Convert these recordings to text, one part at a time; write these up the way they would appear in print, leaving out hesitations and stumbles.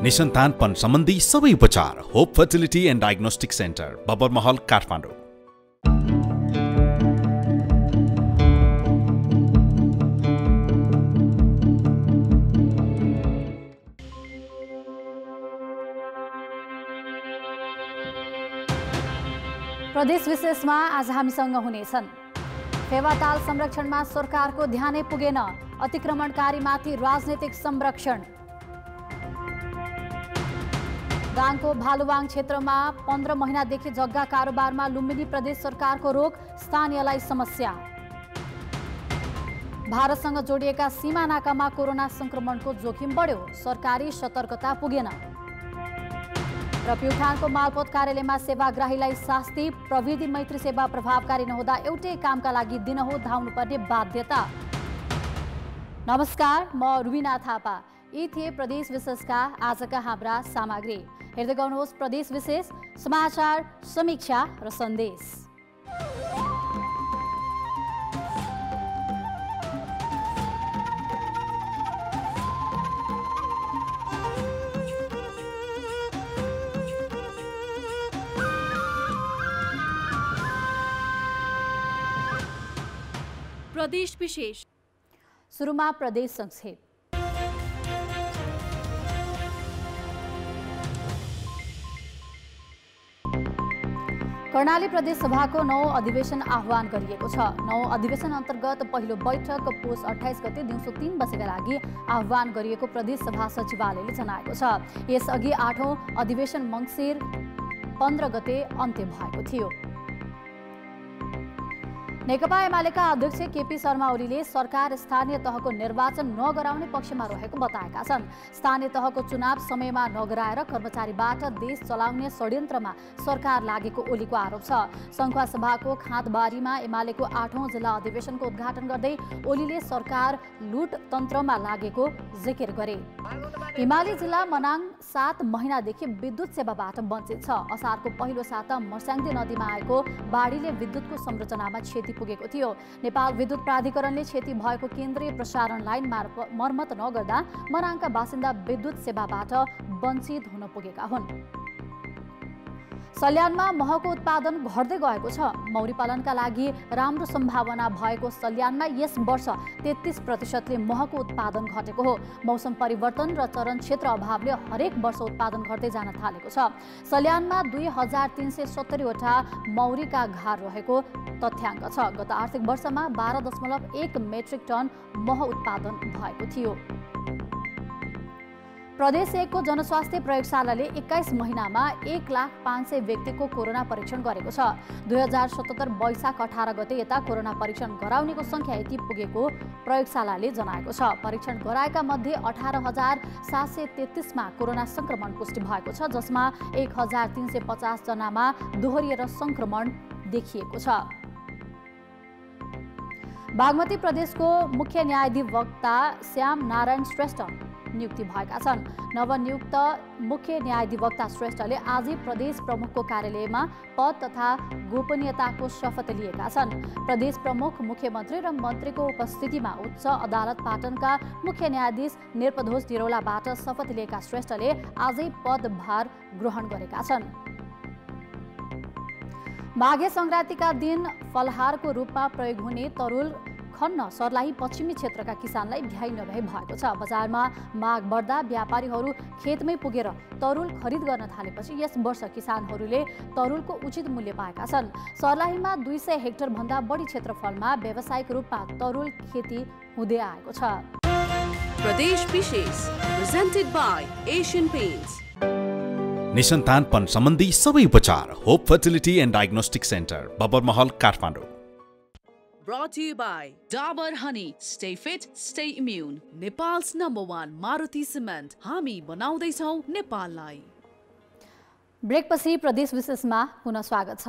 निसन्तानपन सम्बन्धी सबै उपचार Hope fertility and diagnostic centre, Babarmahal, Kathmandu. प्रदेश विशेषमा आज हामीसँग हुनेछन्। फेवाताल संरक्षणमा सरकारको ध्यानै पुगेन, अतिक्रमणकारीमाथि राजनैतिक संरक्षण। दाङको भालुवाङ क्षेत्रमा 15 महिनादेखि जग्गा कारोबारमा लुम्बिनी प्रदेश सरकारको रोक, स्थानीयलाई समस्या। भारतसँग जोडिएका सीमा नाकामा कोरोना संक्रमणको जोखिम बढ्यो, सरकारी सतर्कता पुगेन। र प्युठानको मालपोत कार्यालयमा सेवाग्राहीलाई शास्ति, प्रविधि मैत्री सेवा प्रभावकारी नहुँदा एउटै कामका लागि दिनहुँ धाउनुपर्ने बाध्यता। नमस्कार, म रुबिना थापा। यी थिए प्रदेश विशेषका आजका हाम्रा सामग्री। हेर्दै गर्नुहोस् प्रदेश विशेष, समाचार, समीक्षा र सन्देश। प्रदेश विशेष। सुरुमा प्रदेश संक्षेप। कर्णाली प्रदेश सभाको 9औं अधिवेशन आह्वान गरिएको छ। 9औं अधिवेशन अन्तर्गत पहिलो बैठक पुस 28 गते दिउँसो 3 बजेका लागि आह्वान गरिएको प्रदेश सभा सचिवालयले जनाएको छ। यसअघि 8औं अधिवेशन मङ्सिर 15 गते अन्त्य भएको थियो। नेकपा एमालेका अध्यक्ष केपी शर्मा ओलीले सरकार स्थानीय तहको निर्वाचन नगराउने पक्षमा रहेको बताएका छन्। स्थानीय तहको चुनाव समयमा नगराएर कर्मचारीबाट देश चलाउने षड्यन्त्रमा सरकार लागेको ओलीको आरोप छ। संखुवा सभाको खाँदबारीमा एमालेको 8औं जिल्ला अधिवेशनको उद्घाटन गर्दै ओलीले सरकार लुट तन्त्रमा लागेको जिकिर गरे। हिमाली जिल्ला मनाङ 7 महिनादेखि विद्युत सेवाबाट वञ्चित छ। असारको पहिलो साता मर्स्याङ्दी नदीमा आएको बाढीले विद्युतको संरचनामा क्षति पुगेको थियो। नेपाल विद्युत प्राधिकरणले क्षति भएको केन्द्रीय प्रसारण लाइन मर्मत नगर्दा मनाङका बासिन्दा विद्युत सेवाबाट वञ्चित हुन पुगेका हुन्। सल्यानमा महको उत्पादन घट्दै गएको छ। मौरी पालनका लागि राम्रो सम्भावना भएको सल्यानमा यस वर्ष 33% महको उत्पादन घटेको हो। मौसम परिवर्तन र चरण क्षेत्र अभावले हरेक वर्ष उत्पादन घट्दै जान थालेको छ। सल्यानमा 2370 वटा मौरीका घर रहेको तथ्याङ्क छ। गत आर्थिक वर्षमा 12.1 मेट्रिक टन मह उत्पादन भएको थियो। प्रदेश 1 को जनस्वास्थ्य प्रयोगशालाले 21 महिनामा 1,05,000 व्यक्तिको कोरोना परीक्षण गरेको छ। 2077 वैशाख 18 गते यता कोरोना परीक्षण गराउनेको संख्या यति पुगेको प्रयोगशालाले जनाएको छ। परीक्षण गराएका मध्ये 18,733 मा कोरोना संक्रमण पुष्टि भएको छ, जसमा 1,350 जनामा दोहोरिएर संक्रमण देखिएको छ। बागमती प्रदेशको मुख्य न्यायाधिवक्ता श्याम नारायण श्रेष्ठ नियुक्ति भएका छन्। नवनियुक्त मुख्य न्यायाधिवक्ता श्रेष्ठले आजै प्रदेश प्रमुखको कार्यालयमा पद तथा गोपनीयताको शपथ लिएका छन्। प्रदेश प्रमुख, मुख्यमन्त्री र मन्त्रीको उपस्थितिमा उच्च अदालत पाटनका मुख्य न्यायाधीश निर्पदोष दिरौलाबाट शपथ लिएका श्रेष्ठले आजै पदभार ग्रहण गरेका छन्। माघे संक्रान्तिका दिन फलहारको रूपमा प्रयोग हुने तरुल खन्न सर्लाही पश्चिमी क्षेत्रका किसानलाई भ्याइ नभ्याइ भएको छ। बजारमा माग बढ्दा व्यापारीहरू खेतमै पुगेर तरुल खरिद गर्न थालेपछि यस वर्ष किसानहरूले तरुलको उचित मूल्य पाएका छन्। सर्लाहीमा 200 हेक्टर भन्दा बढी क्षेत्रफलमा व्यावसायिक रूपमा तरुल खेती हुँदै आएको छ। प्रदेश विशेष प्रेजेन्टेड बाइ एशियन पेन्ट्स। निसन्तानपन सम्बन्धी सबै उपचार Hope fertility and diagnostic centre, Babarmahal, Kathmandu. Brought to you by Dabur Honey. Stay fit, stay immune. Nepal's #1 Maruti Cement. हामी बनाउँदै छौं नेपाललाई। ब्रेकपछि प्रदेश विशेषमा पुनः स्वागत छ।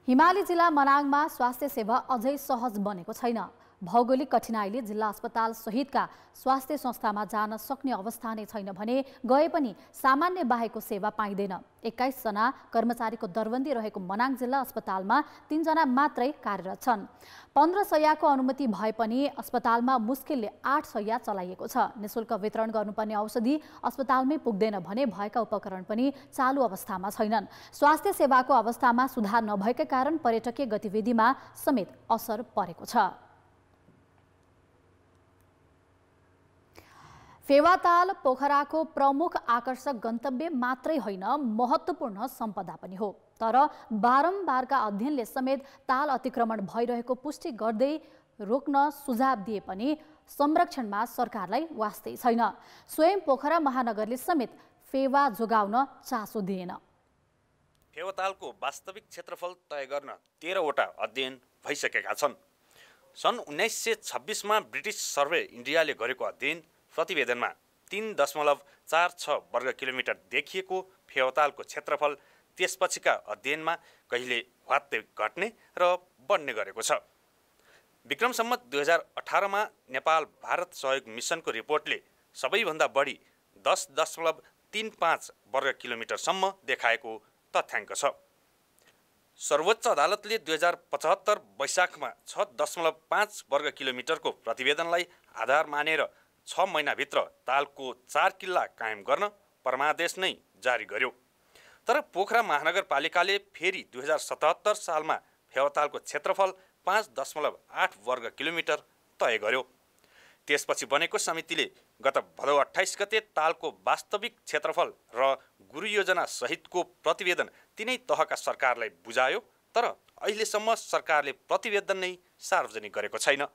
हिमाली जिल्ला मनाङमा स्वास्थ्य सेवा अझै सहज बनेको छैन। भौगोलिक कठिनाइले जिल्ला अस्पताल सहितका स्वास्थ्य संस्थामा जान सक्ने अवस्था नै छैन भने गए पनि सामान्य बाहेकको सेवा पाइँदैन। 21 जना कर्मचारीको दरबन्दी रहेको मनाङ जिल्ला अस्पतालमा 3 जना मात्रै कार्यरत छन्। 15 शय्याको अनुमति भए पनि अस्पतालमा मुस्किलले 8 शय्या चलाइएको छ। निशुल्क वितरण गर्नुपर्ने औषधि अस्पतालमै पुग्दैन भने भएका उपकरण पनि चालु अवस्थामा छैनन्। स्वास्थ्य सेवाको अवस्थामा सुधार नभएका कारण पर्यटकीय गतिविधिमा समेत असर परेको छ। फेवाताल पोखराको प्रमुख आकर्षक गन्तव्य मात्रै होइन, महत्त्वपूर्ण सम्पदा पनि हो। तर बारम्बारका अध्ययनले समेत ताल अतिक्रमण भइरहेको पुष्टि गर्दै रोक्न सुझाव दिए पनि संरक्षणमा सरकारलाई वास्तै छैन। स्वयं पोखरा महानगरले समेत फेवा जोगाउन चासो दिएन। फेवातालको वास्तविक क्षेत्रफल तय गर्न 13वटा अध्ययन भइसकेका छन्। सन् 1926 ब्रिटिस सर्वे इन्डियाले गरेको अध्ययन प्रतिवेदनमा 3.46 वर्ग किलोमिटर देखिएको फेवातालको क्षेत्रफल त्यसपछिका अध्ययनमा कहिले ह्वात्तै घट्ने र बढ्ने गरेको छ। विक्रम सम्वत 2018 नेपाल भारत सहयोग मिसनको रिपोर्टले सबैभन्दा बढी 10.35 वर्ग किलोमिटरसम्म देखाएको तथ्याङ्क छ। सर्वोच्च अदालतले 2075 वैशाखमा 6.5 वर्ग किलोमिटरको प्रतिवेदनलाई आधार मानेर 6 महिनाभित्र तालको 4 किल्ला कायम गर्न परमादेश नै जारी गर्यो। तर पोखरा महानगरपालिकाले फेरि 2077 सालमा फेवातालको क्षेत्रफल 5.8 वर्ग किलोमिटर तय गर्यो। त्यसपछि बनेको समितिले गत भदौ 28 गते तालको वास्तविक क्षेत्रफल र गुरु योजना सहितको प्रतिवेदन तिनै तहका सरकारलाई बुझायो। तर अहिलेसम्म सरकारले प्रतिवेदन नै सार्वजनिक गरेको छैन।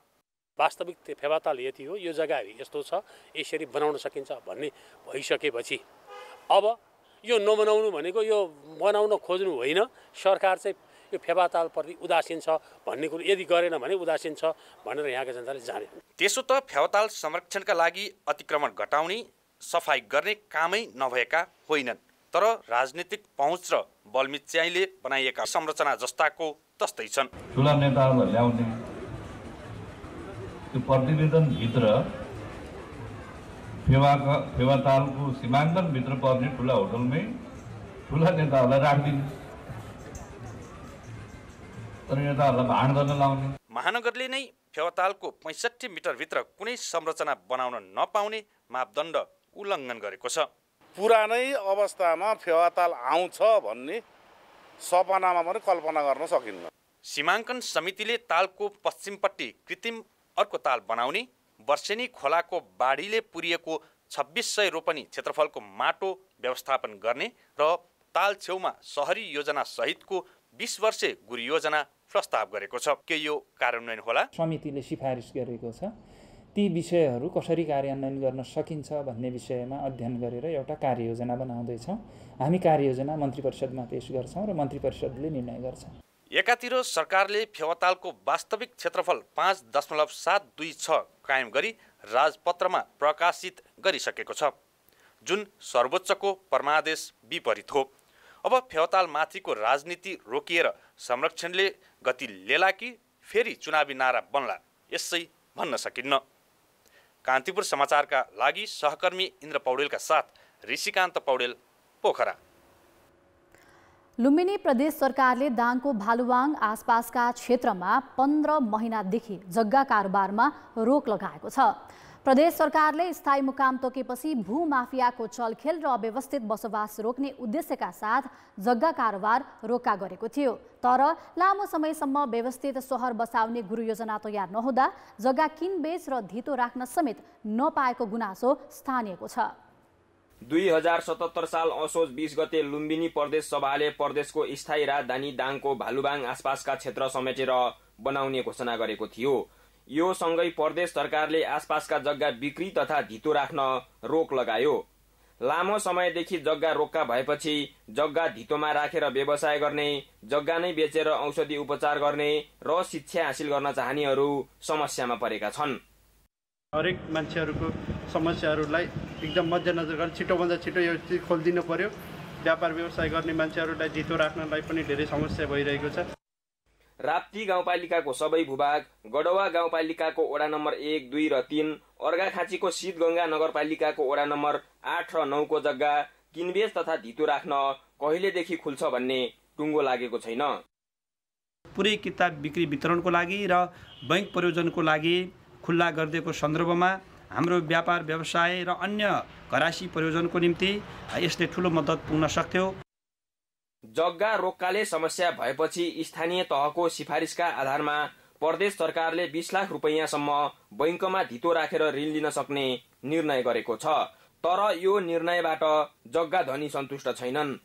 वास्तविक फेवाताल यति हो, यो जग्गा यस्तो छ, यसरी बनाउन सकिन्छ भन्ने भइसकेपछि अब यो नबनाउनु भनेको यो बनाउन खोज्नु होइन। सरकार चाहिँ यो फेवातालप्रति उदासीन छ भन्ने कुरो यदि गरेन भने उदासीन छ भनेर यहाँका जनताले जाने। त्यसो त फेवाताल संरक्षणका लागि अतिक्रमण घटाउने सफाई गर्ने कामै नभएका होइनन्, तर राजनीतिक पहुँच र बलमिच्याइले बनाइएका संरचना जस्ताको तस्तै छन्। ठुला नेताहरूलाई ल्याउने त्यो प्रतिवेदनभित्र फेवातालको सीमाङ्कनभित्र पर्ने ठुला होटलमै ठुला नेताहरूलाई राखिदिने, तर नेताहरूलाई भाँड गर्न लाउने। महानगरले नै फेवातालको 65 मिटरभित्र कुनै संरचना बनाउन नपाउने मापदण्ड उल्लङ्घन गरेको छ। पुरानै अवस्थामा फेवाताल आउँछ भन्ने सपनामा पनि कल्पना गर्न सकिन्न। सीमाङ्कन समितिले तालको पश्चिमपट्टि कृत्रिम अर्को ताल बनाउने, वर्षेनी खोलाको बाढीले पुरिएको 2600 रोपनी क्षेत्रफलको माटो व्यवस्थापन गर्ने र ताल छेउमा सहरी योजना सहितको 20 वर्षे गुरु योजना प्रस्ताव गरेको छ। के यो कार्यान्वयन होला? समितिले सिफारिस गरेको छ। ती विषयहरू कसरी कार्यान्वयन गर्न सकिन्छ भन्ने विषयमा अध्ययन गरेर एउटा कार्ययोजना बनाउँदैछौँ। हामी कार्ययोजना मन्त्री परिषदमा पेश गर्छौँ र मन्त्री परिषदले निर्णय गर्छ। एकातिर सरकारले फेवातालको वास्तविक क्षेत्रफल 5.726 कायम गरी राजपत्रमा प्रकाशित गरिसकेको छ, जुन सर्वोच्चको परमादेश विपरीत हो। अब फेवाताल माथिको राजनीति रोकिएर संरक्षणले गति लेला कि फेरि चुनावी नारा बन्ला, यसै भन्न सकिन्न। कान्तिपुर समाचारका लागि सहकर्मी इन्द्र पौडेलका साथ ऋषिकान्त पौडेल, पोखरा। लुम्बिनी प्रदेश सरकारले दाङको भालुवाङ आसपासका क्षेत्रमा 15 महिनादेखि जग्गा कारोबारमा रोक लगाएको छ। प्रदेश सरकारले स्थायी मुकाम तोकेपछि भूमाफियाको चलखेल र अव्यवस्थित बसोबास रोक्ने उद्देश्यका साथ जग्गा कारोबार रोका गरेको थियो। तर लामो समयसम्म व्यवस्थित सहर बसाउने गुरु योजना तयार नहुँदा जग्गा किनबेच र धितो राख्न समेत नपाएको गुनासो स्थानीयको छ। 2077 साल असोज 20 गते लुम्बिनी प्रदेश सभाले प्रदेशको स्थायी राजधानी दाङको भालुवाङ आसपासका क्षेत्र समेटेर बनाउने घोषणा गरेको थियो। यो सँगै प्रदेश सरकारले आसपासका जग्गा बिक्री तथा धितो राख्न रोक लगायो। लामो समयदेखि जग्गा रोक्का भएपछि जग्गा धितोमा राखेर व्यवसाय गर्ने, जग्गा नै बेचेर औषधि उपचार गर्ने र शिक्षा हासिल गर्न चाहनेहरू समस्यामा परेका छन्। हरेक मान्छेहरूको समस्याहरूलाई एकदम मध्यनजर गरेर छिटोभन्दा छिटो यो चिज खोलिदिनु पर्यो। व्यापार व्यवसाय गर्ने मान्छेहरूलाई धितो राख्नलाई पनि धेरै समस्या भइरहेको छ। राप्ती गाउँपालिकाको सबै भूभाग, गडवा गाउँपालिकाको वडा नम्बर 1, 2 र 3, अर्घाखाँचीको शीतगंगा नगरपालिकाको वडा नम्बर 8 र 9 को जग्गा किनबेच तथा धितो राख्न कहिलेदेखि खुल्छ भन्ने टुङ्गो लागेको छैन। पुरै किताब बिक्री वितरणको लागि र बैंक प्रयोजनको लागि खुल्ला गरिदिएको सन्दर्भमा हाम्रो व्यापार व्यवसाय र अन्य घरासी प्रयोजनको निम्ति यसले ठूलो मद्दत पुग्न सक्थ्यो। जग्गा रोक्काले समस्या भएपछि स्थानीय तहको सिफारिसका आधारमा प्रदेश सरकारले 20 लाख रुपैयाँसम्म बैंकमा धितो राखेर ऋण लिन सक्ने निर्णय गरेको छ। तर यो निर्णयबाट जग्गा धनी सन्तुष्ट छैनन्।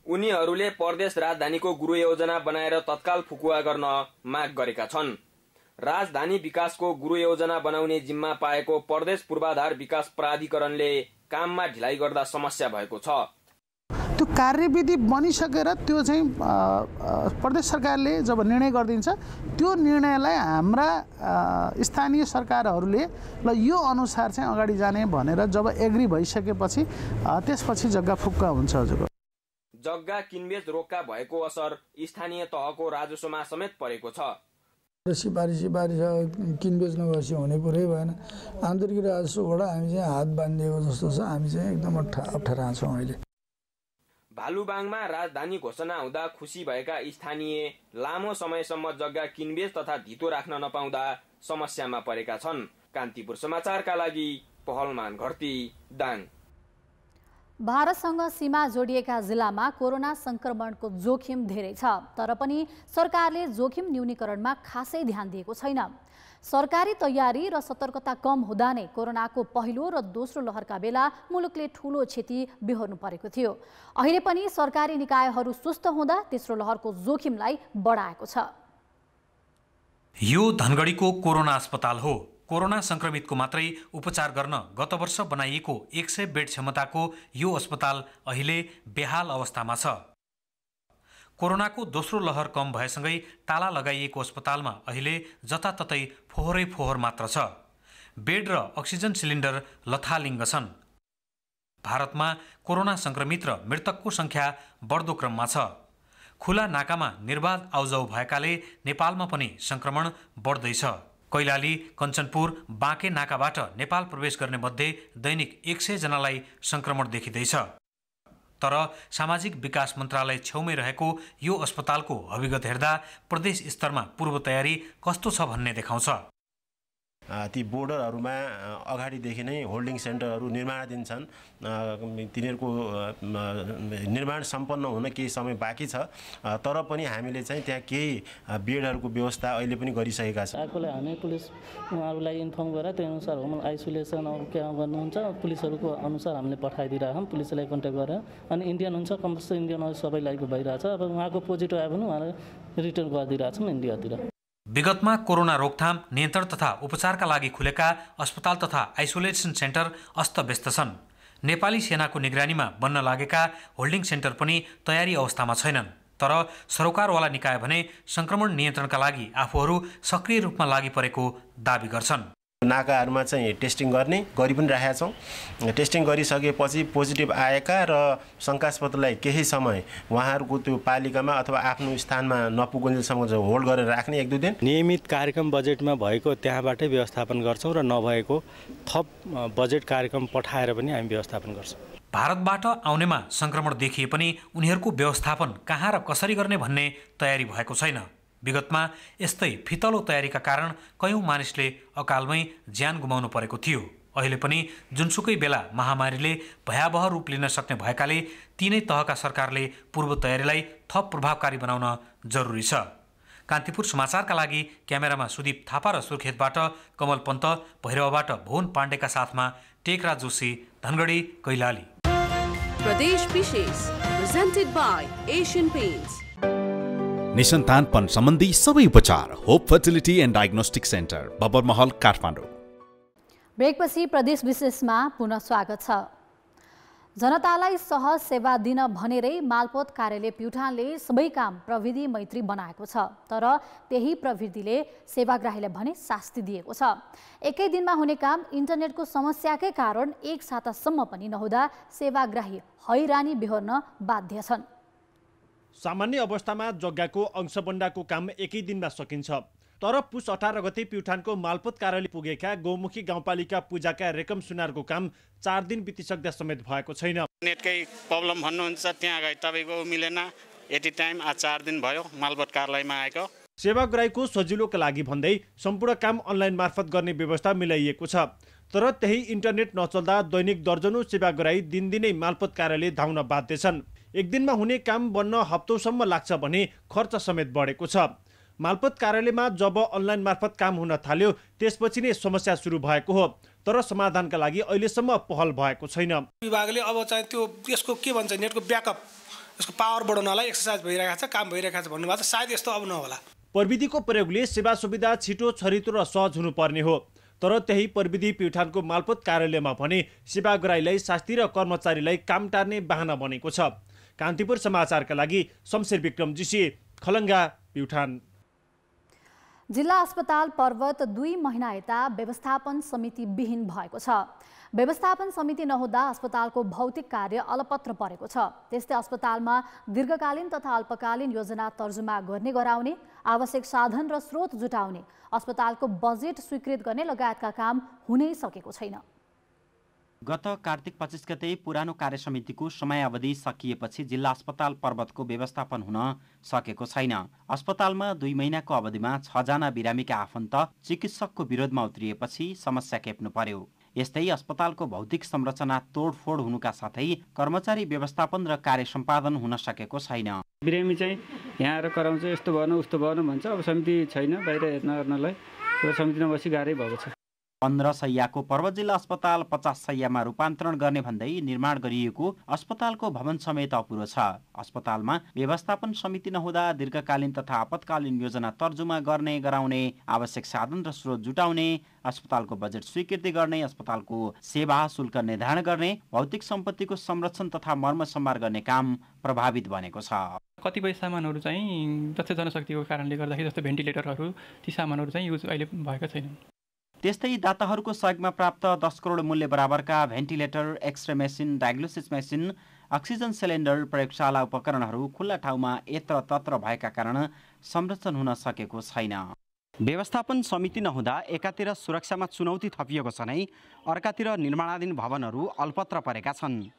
उनीहरूले प्रदेश राजधानीको गृह योजना बनाएर तत्काल फुकुवा गर्न माग गरेका छन्। राजधानी विकासको गृह योजना बनाउने जिम्मा पाएको प्रदेश पूर्वाधार विकास प्राधिकरणले काममा ढिलाइ गर्दा समस्या भएको छ। त्यो कार्यविधि बनिसकेर त्यो चाहिँ प्रदेश सरकारले जब निर्णय गरिदिन्छ त्यो निर्णयलाई हाम्रा स्थानीय सरकारहरूले ल यो अनुसार चाहिँ अगाडि जाने भनेर जब एग्री भइसकेपछि त्यसपछि जग्गा फुक्का हुन्छ। हजुरको जग्गा किनबेच रोक्का भएको असर स्थानीय तहको राजस्वमा समेत परेको छ। सिफारिस किनबेच नगरेपछि हुने कुरै भएन। आन्तरिक राजस्वबाट हामी चाहिँ हात बाँधिएको जस्तो छ। हामी चाहिँ एकदम अप्ठ्यारा छौँ अहिले। भालुबाङमा राजधानी घोषणा हुँदा खुसी भएका स्थानीय लामो समयसम्म जग्गा किनबेच तथा धितो राख्न नपाउँदा समस्यामा परेका छन्। कान्तिपुर समाचारका लागि पहलमान घरती, दाङ। भारतसँग सीमा जोडिएका जिल्लामा कोरोना संक्रमणको जोखिम धेरै छ, तर पनि सरकारले जोखिम न्यूनीकरणमा खासै ध्यान दिएको छैन। सरकारी तयारी र सतर्कता कम हुँदा नै कोरोनाको पहिलो र दोस्रो लहरका बेला मुलुकले ठूलो क्षति बेहोर्नु परेको थियो। अहिले पनि सरकारी निकायहरू सुस्त हुँदा तेस्रो लहरको जोखिमलाई बढाएको छ। यो धनगढीको कोरोना अस्पताल हो। कोरोना संक्रमितको मात्रै उपचार गर्न गत वर्ष बनाइएको 100 बेड क्षमताको यो अस्पताल अहिले बेहाल अवस्थामा छ। कोरोनाको दोस्रो लहर कम भएसँगै ताला लगाइएको अस्पतालमा अहिले जताततै फोहोरै फोहोर मात्र छ। बेड र अक्सिजन सिलिन्डर लथालिङ्ग छन्। भारतमा कोरोना संक्रमित र मृतकको संख्या बढ्दो क्रममा छ। खुला नाकामा निर्बाध आउजाउ भएकाले नेपालमा पनि संक्रमण बढ्दैछ। कैलाली, कञ्चनपुर, बाँके नाकाबाट नेपाल प्रवेश गर्ने मध्ये दैनिक 100 जनालाई संक्रमण देखिँदैछ। तर सामाजिक विकास मन्त्रालय छेउमै रहेको यो अस्पतालको अभिगत हेर्दा प्रदेश स्तरमा पूर्व तयारी कस्तो छ भन्ने देखाउँछ। ती बोर्डरहरूमा अगाडिदेखि नै होल्डिङ सेन्टरहरू निर्माणाधीन छन्। तिनीहरूको निर्माण सम्पन्न हुन केही समय बाँकी छ, तर पनि हामीले चाहिँ त्यहाँ केही बेडहरूको व्यवस्था अहिले पनि गरिसकेका छौँ। आफूलाई हामी पुलिस उहाँहरूलाई इन्फर्म गरेर त्यो अनुसार होम आइसोलेसन के गर्नुहुन्छ पुलिसहरूको अनुसार हामीले पठाइदिइरहेको छौँ। पुलिसलाई कन्ट्याक्ट गरेर अनि इन्डियन हुन्छ कम्पल्सरी इन्डियनहरू सबैलाई भइरहेछ। अब उहाँको पोजिटिभ आयो भने उहाँलाई रिटर्न गरिदिइरहेछौँ इन्डियातिर। विगतमा कोरोना रोकथाम, नियन्त्रण तथा उपचारका लागि खुलेका अस्पताल तथा आइसोलेसन सेन्टर अस्तव्यस्त छन्। नेपाली सेनाको निगरानीमा बन्न लागेका होल्डिङ सेन्टर पनि तयारी अवस्थामा छैनन्। तर सरकारवाला निकाय भने संक्रमण नियन्त्रणका लागि आफूहरू सक्रिय रूपमा लागि परेको दाबी गर्छन्। नाकाहरूमा चाहिँ टेस्टिङ गर्ने गरि पनि राखेका छौँ। टेस्टिङ गरिसकेपछि पोजिटिभ आएका र शङ्कास्पदलाई केही समय उहाँहरूको त्यो पालिकामा अथवा आफ्नो स्थानमा नपुगुन्जेलसम्म होल्ड गरेर राख्ने 1-2 दिन। नियमित कार्यक्रम बजेटमा भएको त्यहाँबाटै व्यवस्थापन गर्छौँ र नभएको थप बजेट कार्यक्रम पठाएर पनि हामी व्यवस्थापन गर्छौँ। भारतबाट आउनेमा संक्रमण देखिए पनि उनीहरूको व्यवस्थापन कहाँ र कसरी गर्ने भन्ने तयारी भएको छैन। विगतमा यस्तै फितलो तयारीका कारण कयौं मानिसले अकालमै ज्यान गुमाउनु परेको थियो। अहिले पनि जुनसुकै बेला महामारीले भयावह रूप लिन सक्ने भएकाले तीनै तहका सरकारले पूर्व तयारीलाई थप प्रभावकारी बनाउन जरुरी छ। कान्तिपुर समाचारका लागि क्यामेरामा सुदीप थापा र सुर्खेतबाट कमल पन्त, भैरवबाट भुवन पाण्डेका साथमा टेकराज जोशी, धनगढी, कैलाली। प्रदेश विशेष प्रेजेन्टेड बाय एशियन पेन्ट्स। निसन्तानपन सम्बन्धी सबै उपचार Hope fertility and diagnostic centre, Babarmahal, Kathmandu. ब्रेकपछि प्रदेश विशेषमा पुनः स्वागत छ। जनतालाई सहज सेवा दिन भनेरै मालपोत कार्यालय प्युठानले सबै काम प्रविधि मैत्री बनाएको छ। तर त्यही प्रविधिले सेवाग्राहीलाई भने शास्ति दिएको छ। एकै दिनमा हुने काम इन्टरनेटको समस्याकै कारण 1 सातासम्म पनि नहुँदा सेवाग्राही हैरानी बेहोर्न बाध्य छन्। सामान्य अवस्थामा जग्गाको अंशबन्डाको काम एकै दिनमा सकिन्छ, तर पुस 18 गते प्युठानको मालपोत कार्यालय पुगेका गौमुखी गाउँपालिका पूजाका रेकम सुनारको काम 4 दिन बितिसक्दा समेत भएको छैन। नेटकै प्रब्लम भन्नुहुन्छ, त्यहाँ गए तपाईँको मिलेन, यति टाइम आज 4 दिन भयो मालपोत कार्यालयमा आएको। सेवाग्राहीको सजिलोका लागि भन्दै सम्पूर्ण काम अनलाइन मार्फत गर्ने व्यवस्था मिलाइएको छ, तर त्यही इन्टरनेट नचल्दा दैनिक दर्जनौं सेवाग्राही दिनदिनै मालपोत कार्यालय धाउन बाध्य छन्। एक दिनमा हुने काम बन्न हप्तौसम्म लाग्छ भने खर्च समेत बढेको छ। मालपोत कार्यालयमा जब अनलाइन मार्फत काम हुन थाल्यो त्यसपछि नै समस्या सुरु भएको हो, तर समाधानका लागि अहिलेसम्म पहल भएको छैन। विभागले अब चाहिँ त्यो यसको के भन्छ नेटको ब्याकअप, यसको पावर बढाउनलाई एक्सर्साइज भइरहेको छ, काम भइरहेको छ भन्नुभएको छ। सायद यस्तो अब नहोला। प्रविधिको प्रयोगले सेवा सुविधा छिटो, छरितो र सहज हुनुपर्ने हो, तर त्यही प्रविधि प्युठानको मालपोत कार्यालयमा भने सेवाग्राहीलाई शास्ति र कर्मचारीलाई काम टार्ने बहाना बनेको छ। कान्तिपुर समाचारका लागि शमशेर विक्रम जीसी, खलङ्गा, प्युठान। जिल्ला अस्पताल पर्वत 2 महिना यता व्यवस्थापन समिति विहीन भएको छ। व्यवस्थापन समिति नहुँदा अस्पतालको भौतिक कार्य अलपत्र परेको छ। त्यस्तै अस्पतालमा दीर्घकालीन तथा अल्पकालीन योजना तर्जुमा गर्ने गराउने, आवश्यक साधन र स्रोत जुटाउने, अस्पतालको बजेट स्वीकृत गर्ने लगायतका काम हुनै सकेको छैन। गत कार्तिक 25 गते पुरानो कार्यसमितिको समयावधि सकिएपछि जिल्ला अस्पताल पर्वतको व्यवस्थापन हुन सकेको छैन। अस्पतालमा 2 महिनाको अवधिमा 6 जना बिरामीका आफन्त चिकित्सकको विरोधमा उत्रिएपछि समस्या खेप्नु पर्यो। यस्तै अस्पतालको भौतिक संरचना तोडफोड हुनुका साथै कर्मचारी व्यवस्थापन र कार्य सम्पादन हुन सकेको छैन। बिरामी चाहिँ यहाँ आएर कराउँछ, यस्तो भएन उस्तो भएन भन्छ। अब समिति छैन बाहिर हेर्न गर्नलाई, समिति नबसी गाह्रै भएको छ। 15 शैय्याको पर्वत जिल्ला अस्पताल 50 शैय्यामा रूपान्तरण गर्ने भन्दै निर्माण गरिएको अस्पतालको भवन समेत अपुरो छ। अस्पतालमा व्यवस्थापन समिति नहुँदा दीर्घकालीन तथा आपतकालीन योजना तर्जुमा गर्ने गराउने, आवश्यक साधन र स्रोत जुटाउने, अस्पतालको बजेट स्वीकृति गर्ने, अस्पतालको सेवा शुल्क निर्धारण गर्ने, भौतिक सम्पत्तिको संरक्षण तथा मर्मसम्भार गर्ने काम प्रभावित बनेको छ। कतिपय सामानहरू चाहिँ दक्ष जनशक्तिको कारणले गर्दाखेरि जस्तो भेन्टिलेटरहरू, ती सामानहरू चाहिँ युज अहिले भएका छैनन्। त्यस्तै दाताहरूको सहयोगमा प्राप्त 10 करोड मूल्य बराबरका ventilator, x-ray machine, diagnosis machine, oxygen cylinder, प्रयोगशाला उपकरणहरू खुल्ला ठाउँमा यत्रतत्र भएका कारण संरक्षण हुन सकेको छैन। व्यवस्थापन समिति नहुँदा एकातिर सुरक्षामा चुनौती थपिएको छ नै अर्कातिर निर्माणाधीन भवनहरू अल्पत्र परेका छन्।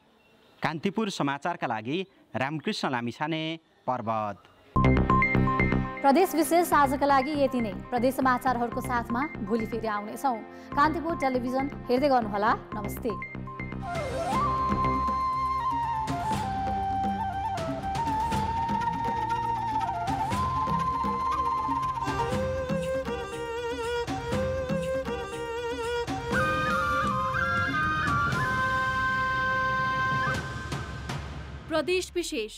कान्तिपुर समाचारका लागि रामकृष्ण लामिछाने, पर्वत। प्रदेश विशेष आजका लागि यति नै। प्रदेश समाचारहरूको साथमा भोलि फेरि आउनेछौँ। कान्तिपुर टेलिभिजन हेर्दै गर्नुहोला। नमस्ते। प्रदेश विशेष